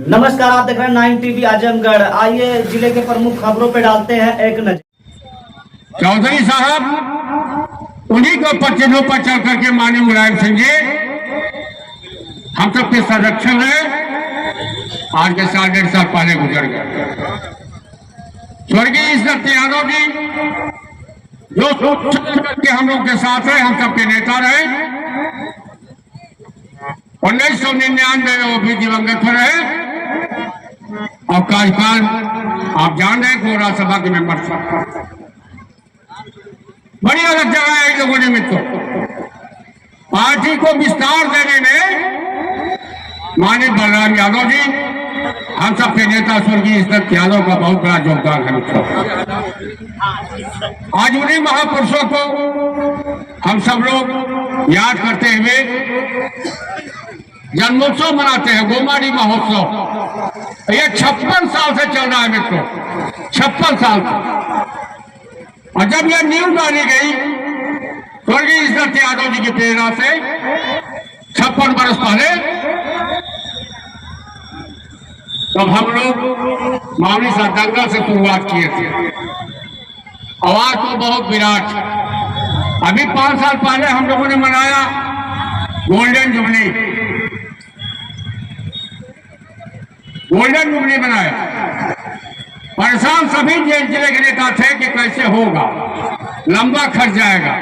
नमस्कार, आप देख रहे हैं 9 टीवी आजमगढ़। आइए जिले के प्रमुख खबरों पे डालते हैं एक नजर। चौधरी साहब उन्हीं को पच्चीनों पर चल करके माननीय मुलायम सिंह जी हम सबके संरक्षण है। आज के साल 1.5 साल पहले गुजर गए। स्वर्गीय इज्जत यादव जी जो करके हम लोग के साथ रहे, हम सबके नेता रहे। 1999 में वो भी दिवंगत रहे और कार्यकाल आप जान रहे हैं राज्यसभा के मेंबर था। बड़ी अलग जगह है इन लोगों ने मित्रों। पार्टी को विस्तार देने में माननीय बलराम यादव जी हम सबके नेता स्वर्गीय इज्जत यादव का बहुत बड़ा योगदान है मित्रों। आज उन्हीं महापुरुषों को हम सब लोग याद करते हुए जन्मोत्सव मनाते हैं, गोमाड़ी महोत्सव। ये 56 साल से चल रहा है मित्रों, 56 साल से। और जब यह नींव डाली गई स्वर्गीय इज्जत यादव जी की प्रेरणा से 56 वर्ष पहले, तब हम लोग मामूली सा दंगल से शुरुआत किए थे। आवाज तो बहुत विराट। अभी 5 साल पहले हम लोगों ने मनाया गोल्डन जुबली। गोल्डन जुबली बनाया। परेशान सभी जिले के नेता थे कि कैसे होगा, लंबा खर्च जाएगा,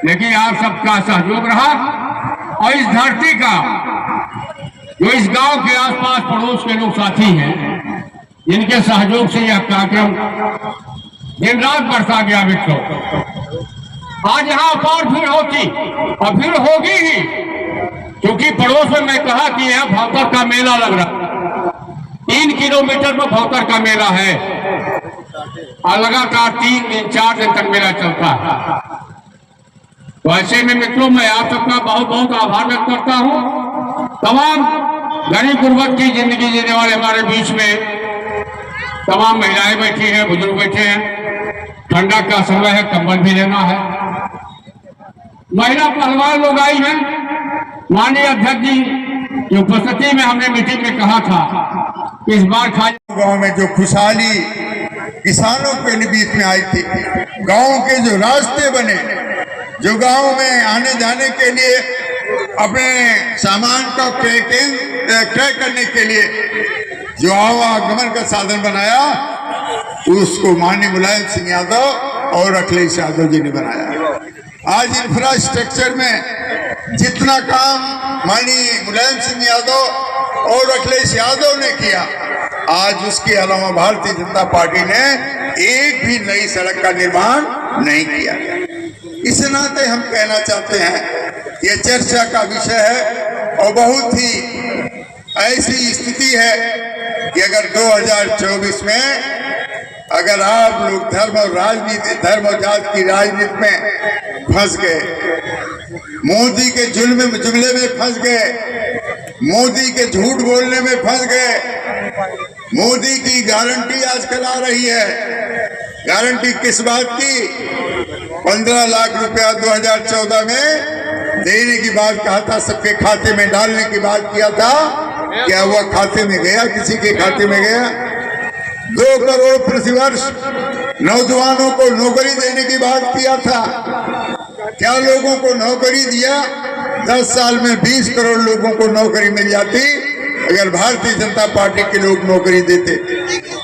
लेकिन आप सबका सहयोग रहा और इस धरती का जो इस गांव के आसपास पड़ोस के लोग साथी हैं, जिनके सहयोग से यह कार्यक्रम दिन रात बरसा गया मित्रों। आज यहाँ और भीड़ होती और भीड़ होगी ही, क्योंकि पड़ोस में मैं कहा कि यह भौतर का मेला लग रहा। 3 किलोमीटर में भौतर का मेला है और लगातार 3 दिन 4 दिन तक मेला चलता है। तो ऐसे में मित्रों मैं आप सबका बहुत बहुत आभार व्यक्त करता हूँ। तमाम गरीब गुरबत की जिंदगी जीने वाले हमारे बीच में तमाम महिलाएं बैठी हैं, बुजुर्ग बैठे हैं। ठंडा का समय है, कंबल भी लेना है। महिला पहलवान लोग आई हैं। माननीय अध्यक्ष जी की उपस्थिति में हमने मीटिंग में कहा था कि इस बार गांव में जो खुशहाली किसानों के बीच में आई थी, गांव के जो रास्ते बने, जो गांव में आने जाने के लिए अपने सामान का क्रय करने के लिए जो आवागमन का साधन बनाया, उसको माननीय मुलायम सिंह यादव और अखिलेश यादव जी ने बनाया। आज इंफ्रास्ट्रक्चर में जितना काम माननीय मुलायम सिंह यादव और अखिलेश यादव ने किया, आज उसके अलावा भारतीय जनता पार्टी ने एक भी नई सड़क का निर्माण नहीं किया। इस नाते हम कहना चाहते हैं ये चर्चा का विषय है और बहुत ही ऐसी स्थिति है कि अगर 2024 में अगर आप लोग धर्म और राजनीति, धर्म और जात की राजनीति में फंस गए, मोदी के जुम्ले में फंस गए, मोदी के झूठ बोलने में फंस गए। मोदी की गारंटी आजकल आ रही है। गारंटी किस बात की? 15 लाख रुपया 2014 में देने की बात कहा था, सबके खाते में डालने की बात किया था। क्या हुआ? खाते में गया? किसी के खाते में गया? 2 करोड़ प्रतिवर्ष नौजवानों को नौकरी देने की बात किया था। क्या लोगों को नौकरी दिया? 10 साल में 20 करोड़ लोगों को नौकरी मिल जाती अगर भारतीय जनता पार्टी के लोग नौकरी देते।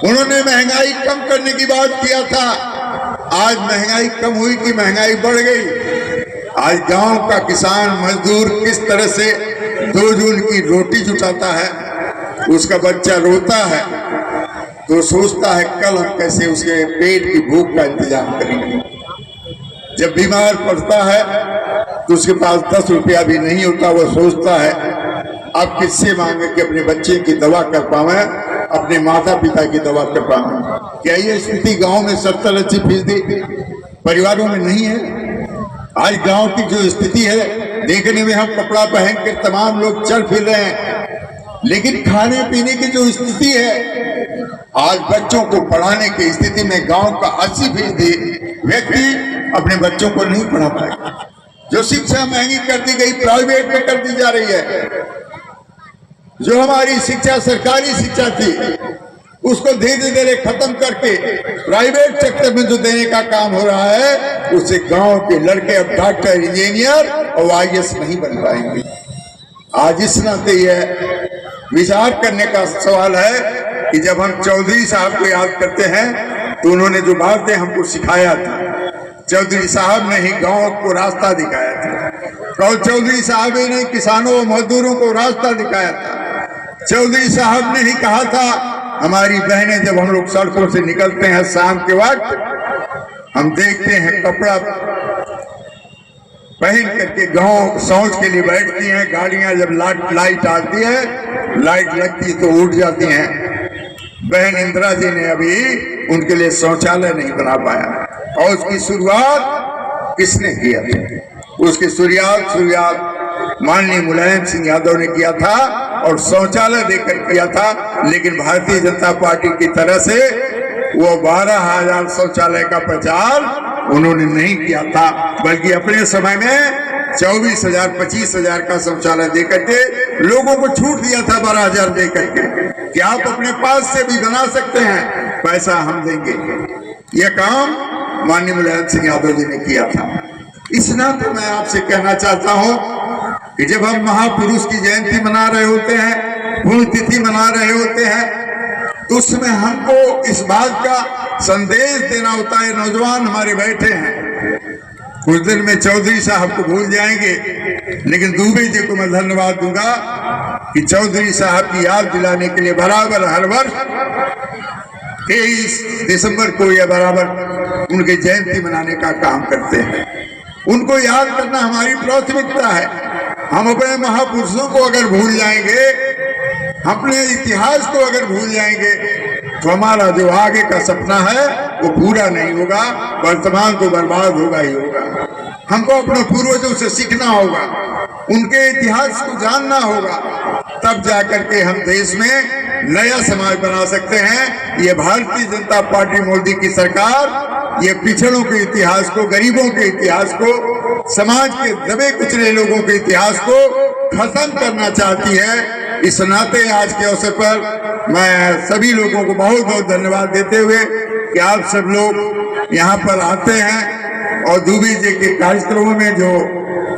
उन्होंने महंगाई कम करने की बात किया था। आज महंगाई कम हुई कि महंगाई बढ़ गई? आज गांव का किसान मजदूर किस तरह से 2 जून की रोटी जुटाता है, उसका बच्चा रोता है तो सोचता है कल हम कैसे उसके पेट की भूख का इंतजाम करेंगे। जब बीमार पड़ता है तो उसके पास 10 रुपया भी नहीं होता, वो सोचता है आप किससे मांगे कि अपने बच्चे की दवा कर पावे, अपने माता पिता की दवा कर पावे। क्या ये स्थिति गांव में 70-80% परिवारों में नहीं है? आज गांव की जो स्थिति है, देखने में हम कपड़ा पहन के तमाम लोग चल फिर रहे हैं, लेकिन खाने पीने की जो स्थिति है, आज बच्चों को पढ़ाने की स्थिति में गांव का 80% व्यक्ति अपने बच्चों को नहीं पढ़ा पाएगा। जो शिक्षा महंगी कर दी गई, प्राइवेट में कर दी जा रही है। जो हमारी शिक्षा सरकारी शिक्षा थी उसको धीरे धीरे खत्म करके प्राइवेट सेक्टर में जो देने का काम हो रहा है, उससे गांव के लड़के अब डॉक्टर, इंजीनियर और IAS नहीं बन पाएंगे। आज इस नाते यह विचार करने का सवाल है कि जब हम चौधरी साहब को याद करते हैं तो उन्होंने जो बातें हमको सिखाया था, चौधरी साहब ने ही गांव को रास्ता दिखाया था। और चौधरी साहब ही ने किसानों और मजदूरों को रास्ता दिखाया था। चौधरी साहब ने ही कहा था, हमारी बहनें जब हम लोग सड़कों से निकलते हैं शाम के वक्त, हम देखते हैं कपड़ा पहन करके गांव शौच के लिए बैठती हैं, गाड़ियां जब लाइट आती है, लाइट लगती है तो उठ जाती हैं। बहन इंदिरा जी ने अभी उनके लिए शौचालय नहीं बना पाया और उसकी शुरुआत किसने किया था? उसकी शुरुआत माननीय मुलायम सिंह यादव ने किया था और शौचालय देकर किया था। लेकिन भारतीय जनता पार्टी की तरह से वो 12,000 शौचालय का प्रचार उन्होंने नहीं किया था, बल्कि अपने समय में 24,000 25,000 का शौचालय देकर के लोगों को छूट दिया था 12,000 देकर के कि आप अपने पास से भी बना सकते हैं, पैसा हम देंगे। यह काम माननीय मुलायम सिंह यादव जी ने किया था। इस नाते मैं आपसे कहना चाहता हूं कि जब हम महापुरुष की जयंती मना रहे होते हैं, पुण्यतिथि मना रहे होते हैं, तो उसमें हमको इस बात का संदेश देना होता है। नौजवान हमारे बैठे हैं, कुछ दिन में चौधरी साहब को भूल जाएंगे, लेकिन दुबे जी को मैं धन्यवाद दूंगा कि चौधरी साहब की याद दिलाने के लिए बराबर हर वर्ष 23 दिसंबर को यह बराबर उनकी जयंती मनाने का काम करते हैं। उनको याद करना हमारी प्राथमिकता है। हम अपने महापुरुषों को अगर भूल जाएंगे, अपने इतिहास को अगर भूल जाएंगे, तो हमारा जो आगे का सपना है वो पूरा नहीं होगा, वर्तमान तो बर्बाद होगा ही होगा। हमको अपने पूर्वजों से सीखना होगा, उनके इतिहास को जानना होगा, तब जाकर के हम देश में नया समाज बना सकते हैं। ये भारतीय जनता पार्टी मोदी की सरकार ये पिछड़ों के इतिहास को, गरीबों के इतिहास को, समाज के दबे कुचले लोगों के इतिहास को खत्म करना चाहती है। इस नाते आज के अवसर पर मैं सभी लोगों को बहुत बहुत धन्यवाद देते हुए कि आप सब लोग यहाँ पर आते हैं और दुबे जी के कार्यक्रमों में जो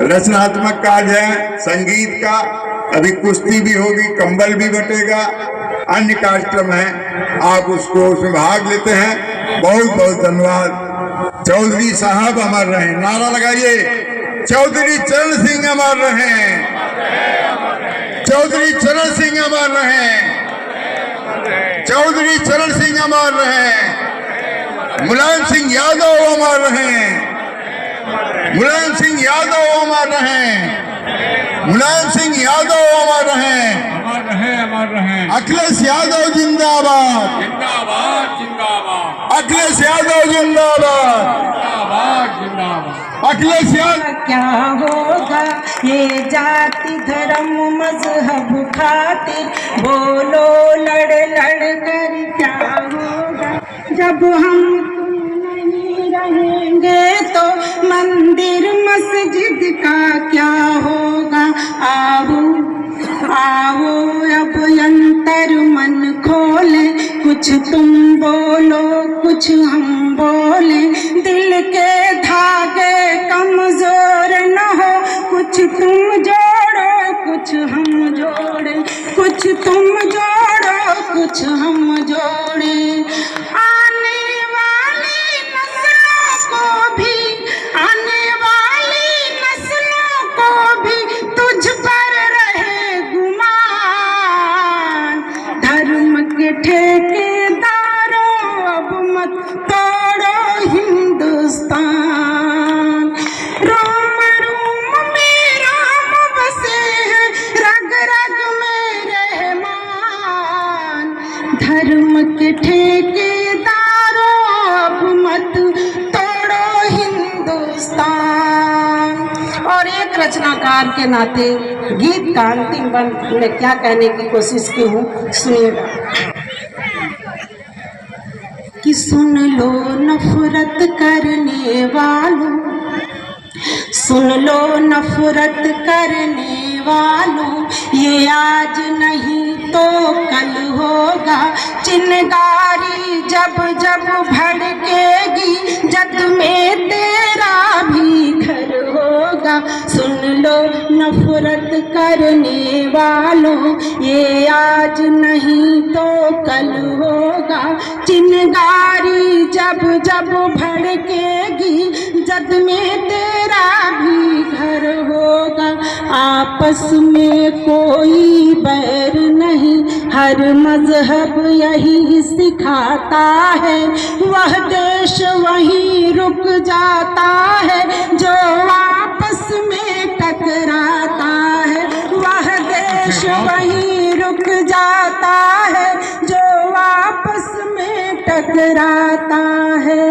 रचनात्मक कार्य है, संगीत का, अभी कुश्ती भी होगी, कंबल भी बटेगा, अन्य कार्यक्रम है, आप उसमें भाग लेते हैं। बहुत बहुत धन्यवाद। चौधरी साहब अमर रहे, नारा लगाइए, चौधरी चरण सिंह अमर रहे, चौधरी चरण सिंह अमर रहे, चौधरी चरण सिंह अमर रहे, मुलायम सिंह यादव अमर रहे, मुलायम सिंह यादव अमर रहे, मुलायम सिंह यादव अमर रहे, अमर रहे, अमर रहे। अखिलेश यादव जिंदाबाद, जिंदाबाद जिंदाबाद, अखिलेश यादव जिंदाबाद, जिंदाबाद जिंदाबाद। अखिलेश यादव। क्या होगा ये जाति धर्म मजहब खातिर, बोलो लड़ लड़ कर क्या होगा। जब हम नहीं रहेंगे तो मंदिर मस्जिद का क्या होगा। आओ आओ अब अंतर मन खोले, कुछ तुम बोलो कुछ हम बोले, दिल के धागे कमजोर न हो, कुछ तुम जोड़ो कुछ हम जोड़े, कुछ तुम जोड़ो कुछ हम जोड़े। आने वाली नस्लों को भी, आने वाली नस्लों को भी तुझ पर रहे गुमान। धर्म के ठेकेदारों अब मत तोड़ो हिंदुस्तान। रोम रोम में राम बसे हैं, रग रग में रहमान। धर्म के ठेकेदारों अब मत तोड़ो हिंदुस्तान। और एक रचनाकार के नाते गीत का अंतिम बंद में क्या कहने की कोशिश की हूँ, सुनिएगा। कि सुन लो नफरत करने वालों, सुन लो नफरत करने वालों, ये आज नहीं तो कल होगा। चिनगारी जब जब भड़केगी, जद में तेरा भी घर होगा। सुन लो नफरत करने वालों, ये आज नहीं तो कल होगा। चिनगारी जब जब भड़केगी, जद में तेरा भी घर होगा। आपस में कोई बैर नहीं, हर मजहब यही सिखाता है। वह देश वहीं रुक जाता है जो आपस में टकराता है। वह देश वहीं रुक जाता है जो आपस में टकराता है।